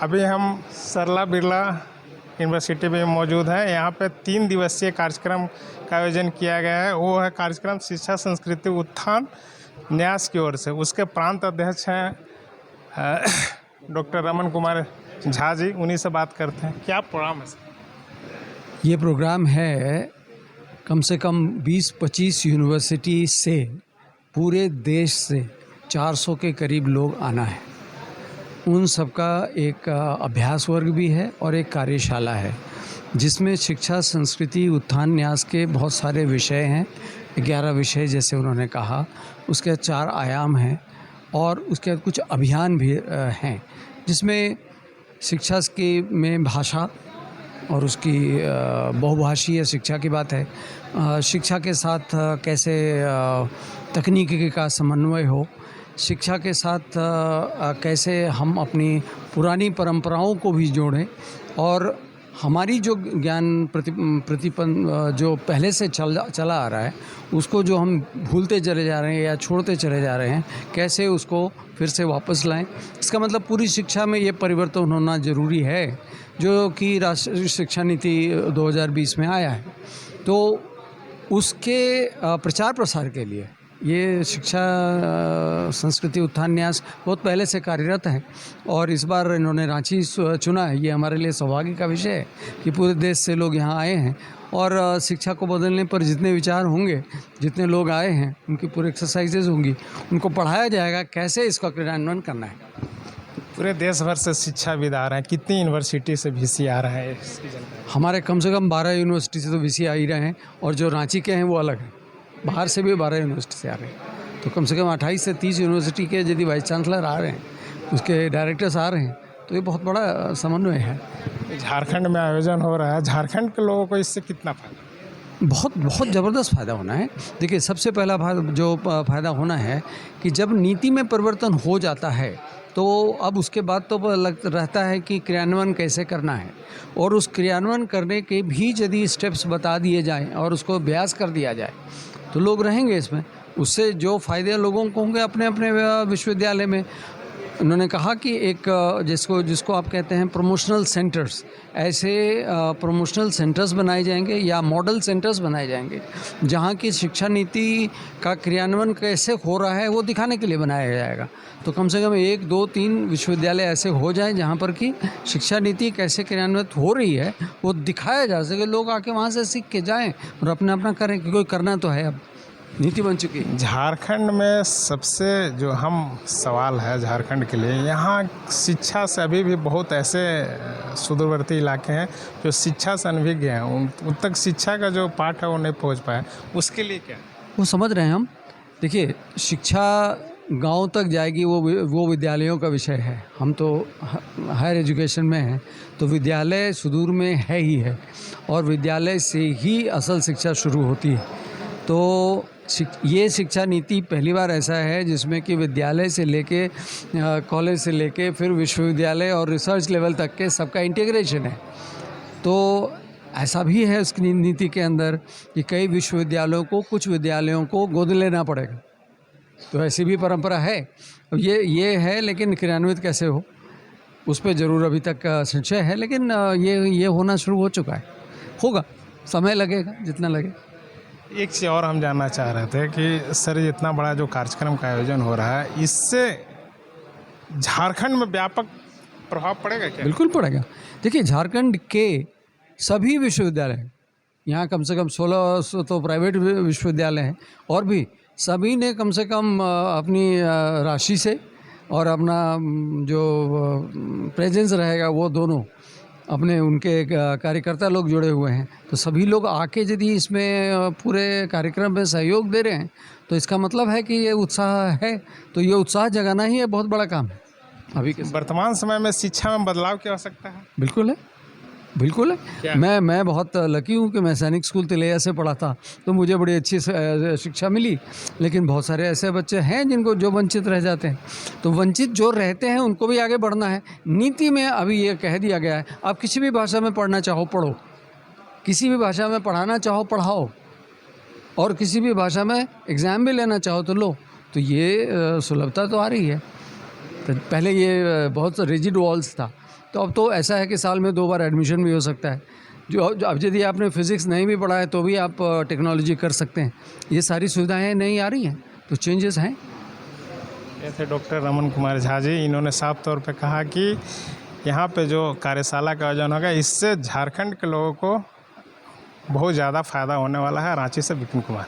अभी हम सरला बिरला यूनिवर्सिटी में मौजूद हैं। यहाँ पे 3 दिवसीय कार्यक्रम का आयोजन किया गया है। वो है कार्यक्रम शिक्षा संस्कृति उत्थान न्यास की ओर से। उसके प्रांत अध्यक्ष हैं डॉक्टर रमन कुमार झा जी। उन्हीं से बात करते हैं। क्या प्रोग्राम है सर? ये प्रोग्राम है कम से कम 20-25 यूनिवर्सिटी से पूरे देश से 400 के करीब लोग आना है। उन सबका एक अभ्यास वर्ग भी है और एक कार्यशाला है जिसमें शिक्षा संस्कृति उत्थान न्यास के बहुत सारे विषय हैं। 11 विषय जैसे उन्होंने कहा, उसके 4 आयाम हैं और उसके कुछ अभियान भी हैं जिसमें शिक्षा की में भाषा और उसकी बहुभाषीय शिक्षा की बात है। शिक्षा के साथ कैसे तकनीकी का समन्वय हो, शिक्षा के साथ कैसे हम अपनी पुरानी परंपराओं को भी जोड़ें और हमारी जो ज्ञान प्रतिपन जो पहले से चला आ रहा है उसको जो हम भूलते चले जा रहे हैं या छोड़ते चले जा रहे हैं, कैसे उसको फिर से वापस लाएं। इसका मतलब पूरी शिक्षा में ये परिवर्तन होना ज़रूरी है जो कि राष्ट्रीय शिक्षा नीति 2020 में आया है। तो उसके प्रचार प्रसार के लिए ये शिक्षा संस्कृति उत्थान न्यास बहुत पहले से कार्यरत है और इस बार इन्होंने रांची चुना है। ये हमारे लिए सौभाग्य का विषय है कि पूरे देश से लोग यहाँ आए हैं और शिक्षा को बदलने पर जितने विचार होंगे, जितने लोग आए हैं, उनकी पूरी एक्सरसाइजेज होंगी, उनको पढ़ाया जाएगा कैसे इसका क्रियान्वयन करना है। पूरे देश भर से शिक्षाविद आ रहे हैं। कितनी यूनिवर्सिटी से VC आ रहे हैं? हमारे कम से कम 12 यूनिवर्सिटी से तो VC आ ही रहे हैं और जो रांची के हैं वो अलग हैं। बाहर से भी 12 यूनिवर्सिटी से आ रहे हैं। तो कम से कम 28 से 30 यूनिवर्सिटी के यदि वाइस चांसलर आ रहे हैं, उसके डायरेक्टर्स आ रहे हैं, तो ये बहुत बड़ा समन्वय है। झारखंड में आयोजन हो रहा है। झारखंड के लोगों को इससे कितना फायदा? बहुत ज़बरदस्त फ़ायदा होना है। देखिए, सबसे पहला जो फ़ायदा होना है कि जब नीति में परिवर्तन हो जाता है तो अब उसके बाद तो रहता है कि क्रियान्वयन कैसे करना है और उस क्रियान्वयन करने के भी यदि स्टेप्स बता दिए जाएं और उसको अभ्यास कर दिया जाए तो लोग रहेंगे इसमें। उससे जो फ़ायदे लोगों को होंगे अपने अपने विश्वविद्यालय में। उन्होंने कहा कि एक जिसको आप कहते हैं प्रमोशनल सेंटर्स, ऐसे प्रमोशनल सेंटर्स बनाए जाएंगे या मॉडल सेंटर्स बनाए जाएंगे जहाँ की शिक्षा नीति का क्रियान्वयन कैसे हो रहा है वो दिखाने के लिए बनाया जाएगा। तो कम से कम 1, 2, 3 विश्वविद्यालय ऐसे हो जाएं जहाँ पर कि शिक्षा नीति कैसे क्रियान्वित हो रही है वो दिखाया जा सके। लोग आके वहाँ से सीख के जाएं और अपना करें, क्योंकि करना तो है, अब नीति बन चुकी है। झारखंड में सबसे जो हम सवाल है झारखंड के लिए, यहाँ शिक्षा से अभी भी बहुत ऐसे सुदूरवर्ती इलाके हैं जो शिक्षा से अनभिज्ञ हैं। उन तक शिक्षा का जो पाठ है वो नहीं पहुँच पाया। उसके लिए क्या वो समझ रहे हैं हम? देखिए, शिक्षा गांव तक जाएगी वो विद्यालयों का विषय है। हम तो हायर एजुकेशन में हैं तो विद्यालय सुदूर में है ही है और विद्यालय से ही असल शिक्षा शुरू होती है। तो ये शिक्षा नीति पहली बार ऐसा है जिसमें कि विद्यालय से लेके कॉलेज से लेके फिर विश्वविद्यालय और रिसर्च लेवल तक के सबका इंटीग्रेशन है। तो ऐसा भी है उस नीति के अंदर कि कई विश्वविद्यालयों को, कुछ विद्यालयों को गोद लेना पड़ेगा। तो ऐसी भी परंपरा है। अब ये है, लेकिन क्रियान्वित कैसे हो उस पर ज़रूर अभी तक संशय है, लेकिन ये होना शुरू हो चुका है। होगा, समय लगेगा जितना लगे। एक चीज़ और हम जानना चाह रहे थे कि सर, इतना बड़ा जो कार्यक्रम का आयोजन हो रहा है, इससे झारखंड में व्यापक प्रभाव पड़ेगा क्या? बिल्कुल पड़ेगा। देखिए, झारखंड के सभी विश्वविद्यालय, यहाँ कम से कम 1600 तो प्राइवेट विश्वविद्यालय हैं और भी सभी ने कम से कम अपनी राशि से और अपना जो प्रेजेंस रहेगा वो दोनों अपने उनके कार्यकर्ता लोग जुड़े हुए हैं। तो सभी लोग आके यदि इसमें पूरे कार्यक्रम में सहयोग दे रहे हैं तो इसका मतलब है कि ये उत्साह है। तो ये उत्साह जगाना ही बहुत बड़ा काम है। अभी के वर्तमान समय में शिक्षा में बदलाव की आवश्यकता है। बिल्कुल है, बिल्कुल है। मैं बहुत लकी हूँ कि मैं सैनिक स्कूल तिलैया से पढ़ा था तो मुझे बड़ी अच्छी शिक्षा मिली। लेकिन बहुत सारे ऐसे बच्चे हैं जिनको जो वंचित रह जाते हैं। तो वंचित जो रहते हैं उनको भी आगे बढ़ना है। नीति में अभी ये कह दिया गया है, आप किसी भी भाषा में पढ़ना चाहो पढ़ो, किसी भी भाषा में पढ़ाना चाहो पढ़ाओ, और किसी भी भाषा में एग्ज़ाम भी लेना चाहो तो लो। तो ये सुलभता तो आ रही है। तो पहले ये बहुत रिजिड वॉल्स था तो अब तो ऐसा है कि साल में 2 बार एडमिशन भी हो सकता है। जो अब यदि आपने फिज़िक्स नहीं भी पढ़ा है तो भी आप टेक्नोलॉजी कर सकते हैं। ये सारी सुविधाएं नहीं आ रही हैं, तो चेंजेस हैं। ये थे डॉक्टर रमन कुमार झा जी। इन्होंने साफ तौर पे कहा कि यहाँ पे जो कार्यशाला का आयोजन होगा इससे झारखंड के लोगों को बहुत ज़्यादा फ़ायदा होने वाला है। रांची से विपिन कुमार।